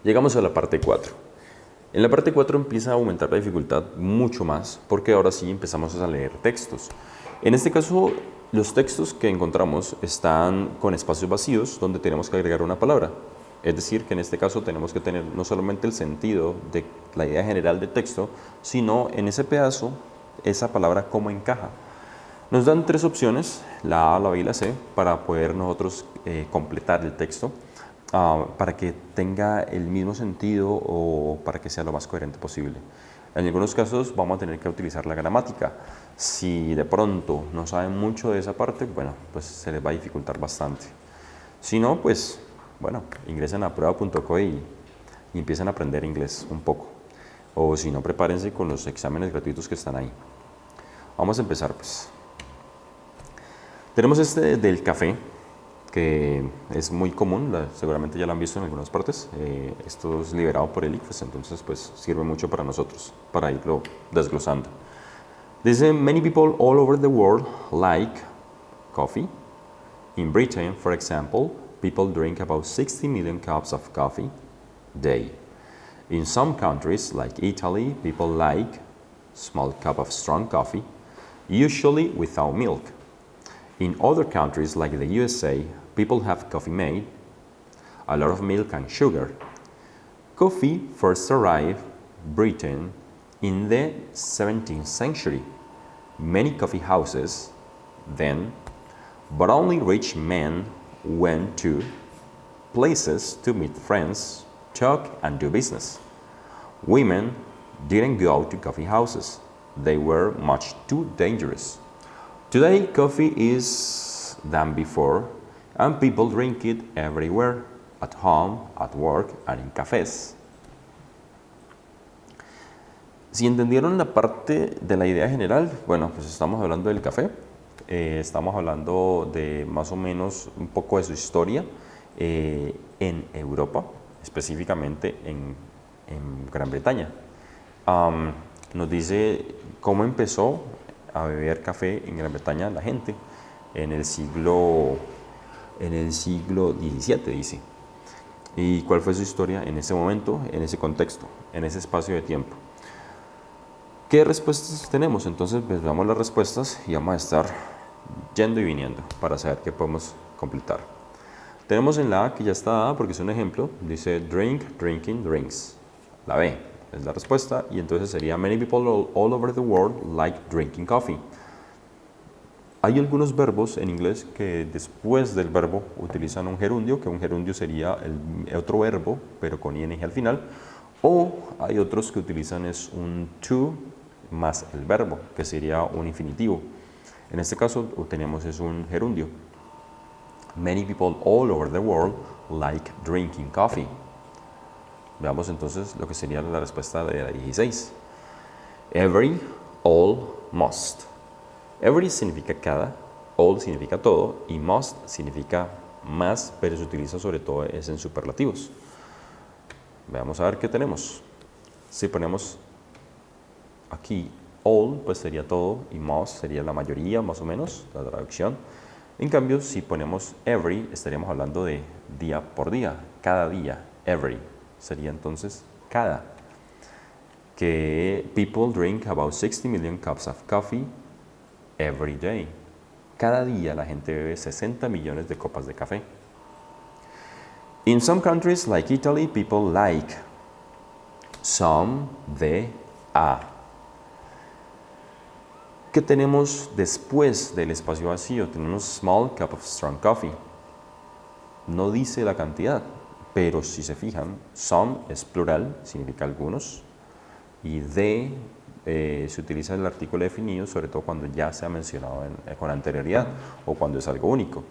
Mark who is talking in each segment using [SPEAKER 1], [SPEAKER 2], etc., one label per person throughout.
[SPEAKER 1] Llegamos a la parte 4. En la parte 4 empieza a aumentar la dificultad mucho más porque ahora sí empezamos a leer textos. En este caso, los textos que encontramos están con espacios vacíos donde tenemos que agregar una palabra. Es decir, que en este caso tenemos que tener no solamente el sentido de la idea general del texto, sino en ese pedazo, esa palabra cómo encaja. Nos dan tres opciones, la A, la B y la C, para poder nosotros completar el texto. Para que tenga el mismo sentido o para que sea lo más coherente posible. En algunos casos vamos a tener que utilizar la gramática. Si de pronto no saben mucho de esa parte, bueno, pues se les va a dificultar bastante. Si no, pues, bueno, ingresen a prueba.co y empiecen a aprender inglés un poco. O si no, prepárense con los exámenes gratuitos que están ahí. Vamos a empezar, pues. Tenemos este del café, que es muy común, seguramente ya lo han visto en algunas partes. Esto es liberado por el ICFES, entonces pues sirve mucho para nosotros, para irlo desglosando. Dice, many people all over the world like coffee. In Britain, for example, people drink about 60 million cups of coffee a day. In some countries, like Italy, people like small cup of strong coffee, usually without milk. In other countries, like the USA, people have coffee made, a lot of milk and sugar. Coffee first arrived Britain in the 17th century. Many coffee houses then, but only rich men went to places to meet friends, talk and do business. Women didn't go to coffee houses. They were much too dangerous. Today, coffee is than before, and people drink it everywhere, at home, at work, and in cafés. Si entendieron la parte de la idea general, bueno, pues estamos hablando del café, estamos hablando de más o menos un poco de su historia en Europa, específicamente en Gran Bretaña. Nos dice cómo empezó a beber café en Gran Bretaña la gente en el siglo XVII, dice. ¿Y cuál fue su historia en ese momento, en ese contexto, en ese espacio de tiempo? ¿Qué respuestas tenemos? Entonces, pues veamos las respuestas y vamos a estar yendo y viniendo para saber qué podemos completar. Tenemos en la A, que ya está dada porque es un ejemplo, dice drink, drinking, drinks. La B es la respuesta y entonces sería many people all over the world like drinking coffee. Hay algunos verbos en inglés que después del verbo utilizan un gerundio, que un gerundio sería el otro verbo, pero con ing al final, o hay otros que utilizan es un to más el verbo, que sería un infinitivo. En este caso tenemos es un gerundio. Many people all over the world like drinking coffee. Veamos entonces lo que sería la respuesta de la 16. Every, all, must. Every significa cada, all significa todo y must significa más, pero se utiliza sobre todo es en superlativos. Veamos a ver qué tenemos. Si ponemos aquí all, pues sería todo y must sería la mayoría, más o menos, la traducción. En cambio, si ponemos every, estaríamos hablando de día por día, cada día, every. Sería entonces cada. Que people drink about 60 million cups of coffee every day. Cada día la gente bebe 60 millones de copas de café. In some countries like Italy, people like some, de, a. ¿Qué tenemos después del espacio vacío? Tenemos small cup of strong coffee. No dice la cantidad, pero si se fijan, some es plural, significa algunos, y de se utiliza el artículo definido, sobre todo cuando ya se ha mencionado con anterioridad o cuando es algo único.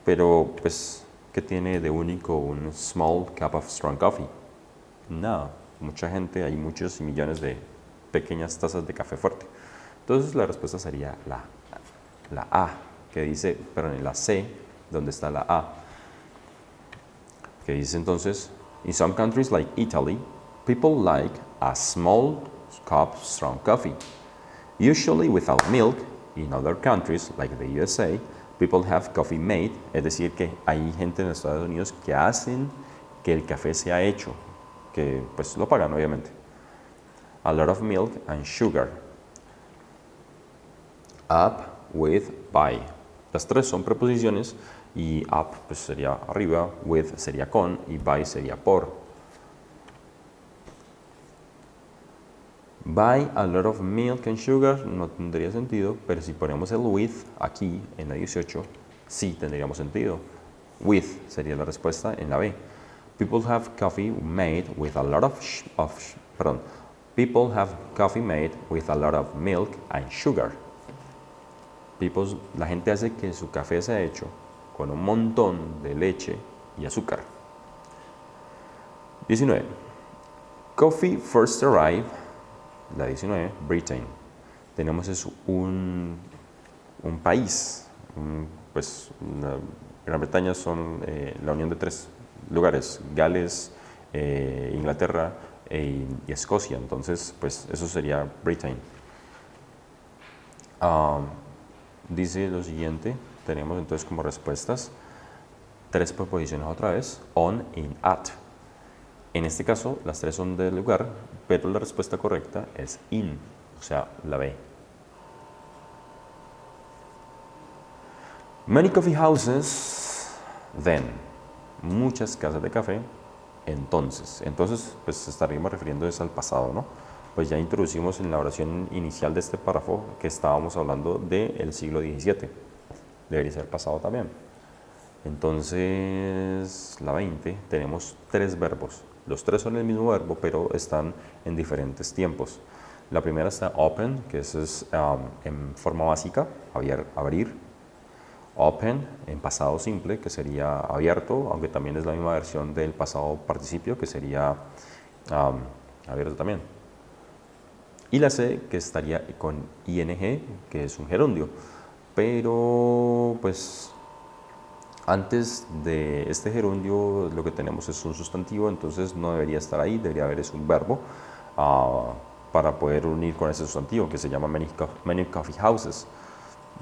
[SPEAKER 1] Pero, pues, ¿qué tiene de único un small cup of strong coffee? Nada. Mucha gente, hay muchos millones de pequeñas tazas de café fuerte. Entonces, la respuesta sería la A, que dice, perdón, en la C, donde está la A, que dice entonces, in some countries like Italy, people like a small cup of strong coffee, usually without milk. In other countries like the USA, people have coffee made, es decir, que hay gente en Estados Unidos que hacen que el café sea hecho, que pues lo pagan obviamente. A lot of milk and sugar. Up with by. Las tres son preposiciones y up pues sería arriba, with sería con y by sería por. Buy a lot of milk and sugar no tendría sentido, pero si ponemos el with aquí en la 18, sí tendríamos sentido. With sería la respuesta en la B. People have coffee made with a lot People have coffee made with a lot of milk and sugar. La gente hace que su café sea hecho con un montón de leche y azúcar. 19. Coffee first arrived, la 19, Britain. Tenemos un país, pues Gran Bretaña son la unión de tres lugares, Gales, Inglaterra y Escocia, entonces pues eso sería Britain. Dice lo siguiente, tenemos entonces como respuestas tres preposiciones otra vez, on, in, at. En este caso, las tres son del lugar, pero la respuesta correcta es in, o sea, la B. Many coffee houses, then. Muchas casas de café, entonces. Entonces, pues estaríamos refiriendo al pasado, ¿no? Pues ya introducimos en la oración inicial de este párrafo que estábamos hablando del siglo XVII. Debería ser pasado también. Entonces, la 20, tenemos tres verbos. Los tres son el mismo verbo, pero están en diferentes tiempos. La primera está open, que eso es en forma básica, abrir. Open, en pasado simple, que sería abierto, aunque también es la misma versión del pasado participio, que sería abierto también. Y la C, que estaría con ing, que es un gerundio. Pero, pues, antes de este gerundio lo que tenemos es un sustantivo, entonces no debería estar ahí, debería haber es un verbo para poder unir con ese sustantivo, que se llama many coffee houses.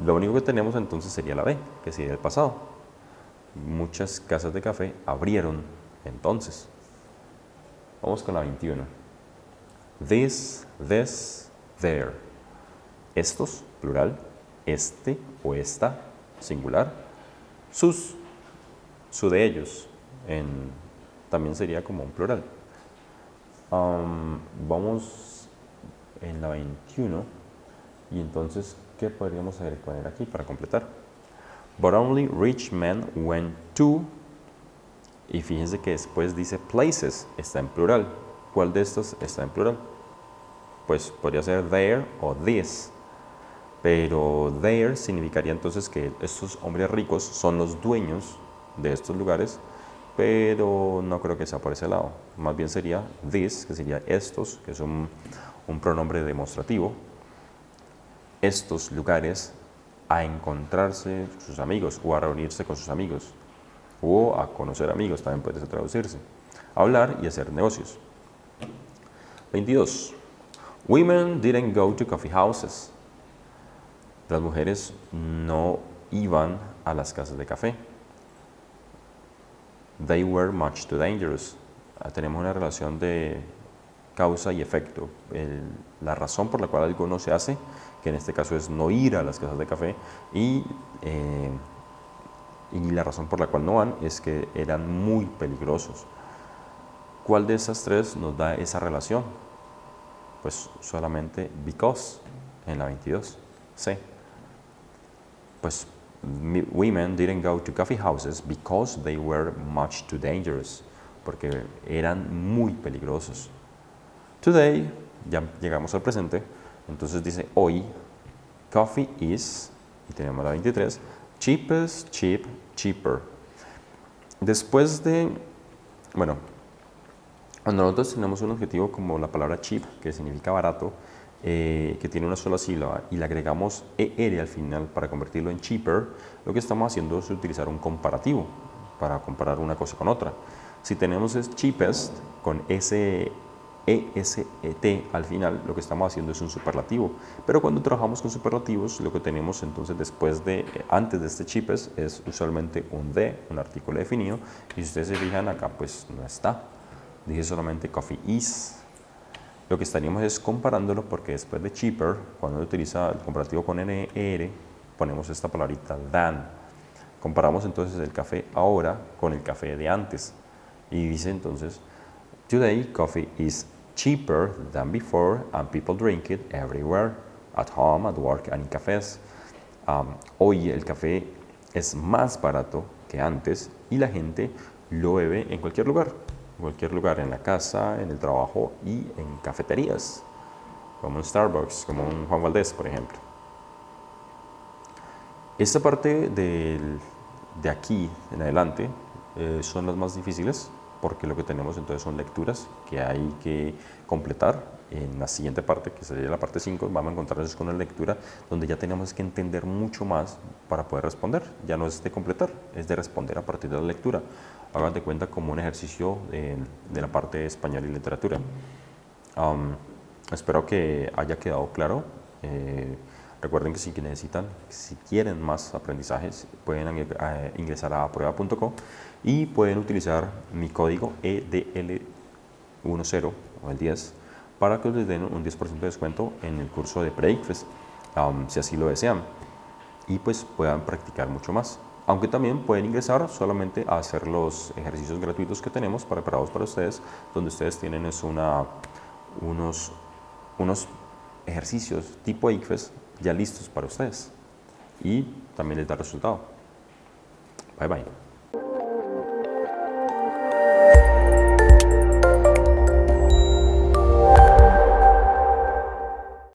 [SPEAKER 1] Lo único que tenemos entonces sería la B, que sería el pasado. Muchas casas de café abrieron entonces. Vamos con la 21. This, there. Estos, plural. Este o esta, singular. Sus, su de ellos, también sería como un plural. Vamos en la 21 y entonces, ¿qué podríamos poner aquí para completar? But only rich men went to, y fíjense que después dice places, está en plural. ¿Cuál de estos está en plural? Pues podría ser there o this, pero there significaría entonces que estos hombres ricos son los dueños de estos lugares, pero no creo que sea por ese lado. Más bien sería this, que sería estos, que es un pronombre demostrativo. Estos lugares a encontrarse sus amigos o a reunirse con sus amigos o a conocer amigos, también puede traducirse. Hablar y hacer negocios. 22. Women didn't go to coffee houses. Las mujeres no iban a las casas de café. They were much too dangerous. Tenemos una relación de causa y efecto. La razón por la cual algo no se hace, que en este caso es no ir a las casas de café, y la razón por la cual no van es que eran muy peligrosos. ¿Cuál de esas tres nos da esa relación? Pues solamente because, en la 22. C. Pues women didn't go to coffee houses because they were much too dangerous, porque eran muy peligrosos. Today, ya llegamos al presente, entonces dice hoy, coffee is, y tenemos la 23, cheapest, cheap, cheaper. Después de, bueno, cuando nosotros tenemos un adjetivo como la palabra cheap, que significa barato, que tiene una sola sílaba, y le agregamos er al final para convertirlo en cheaper, lo que estamos haciendo es utilizar un comparativo para comparar una cosa con otra. Si tenemos es cheapest con ese EST al final, lo que estamos haciendo es un superlativo. Pero cuando trabajamos con superlativos, lo que tenemos entonces antes de este cheapest es usualmente un de, un artículo definido, y si ustedes se fijan acá, pues no está. dije solamente coffee is. Lo que estaríamos es comparándolo porque después de cheaper, cuando uno utiliza el comparativo con NR, ponemos esta palabrita than. Comparamos entonces el café ahora con el café de antes. Y dice entonces, today coffee is cheaper than before and people drink it everywhere, at home, at work and in cafés. Hoy el café es más barato que antes y la gente lo bebe en cualquier lugar, en la casa, en el trabajo y en cafeterías, como un Starbucks, como un Juan Valdez, por ejemplo. Esta parte de aquí en adelante son las más difíciles porque lo que tenemos entonces son lecturas que hay que completar. En la siguiente parte, que sería la parte 5, vamos a encontrarnos con una lectura donde ya tenemos que entender mucho más para poder responder. Ya no es de completar, es de responder a partir de la lectura. Hagan de cuenta como un ejercicio de la parte de español y literatura. Espero que haya quedado claro. Recuerden que si quieren más aprendizajes, pueden ingresar a prueba.co y pueden utilizar mi código EDL10 o el 10 para que les den un 10% de descuento en el curso de Pre-ICFES, si así lo desean, y pues puedan practicar mucho más. Aunque también pueden ingresar solamente a hacer los ejercicios gratuitos que tenemos preparados para ustedes, donde ustedes tienen unos ejercicios tipo ICFES ya listos para ustedes y también les da resultado. Bye bye.